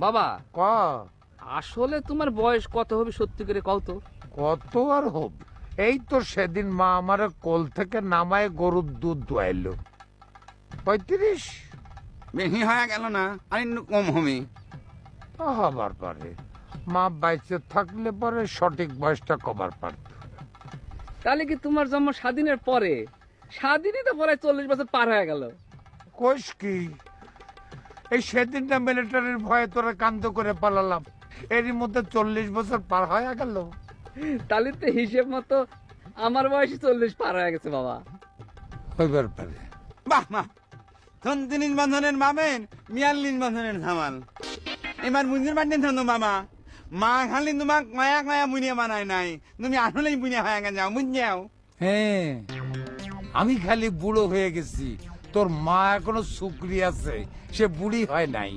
বাবা ক আসলে তোমার বয়স কত হবে সত্যি করে কও তো? কত আর হোক, এই তো সেদিন মা আমার কোল থেকে নামায় গরুর দুধ দোয়াইলো, 35। বেশি হয়ে গেল না, আর একটু কম হবে। হবার পারে, মা বাইচে থাকলে পরে সঠিক বয়সটা কবার পারত। তাহলে কি তোমার জন্ম স্বাধীনের পরে? স্বাধীনই তো পরে 40 বছর পার হয়ে গেল। কোষ কি, এই সেদিনটা মিলিটারির ভয়ে তোরা কান্দ করে পালালাম, এরই মধ্যে 40 বছর পার হয়ে গেল। তাহলে তো হিসেব মতো আমার বয়সই 40 পার হয়ে গেছে বাবা। হইবার পারে। বাহ মা, 39 বছরের মামেন 42 বছরের ধামাল। এবার বুঝতে পারতেন তো মামা, মা খালি তোমাক কয়া কয়া বুনিয়া বানায় নাই, তুমি আসলেই বুনিয়া হয়ে গেছে, বুঝছাও? হ্যাঁ, আমি খালি বুড়ো হয়ে গেছি, তোর মা এখনো শুকরি আছে, সে বুড়ি হয় নাই।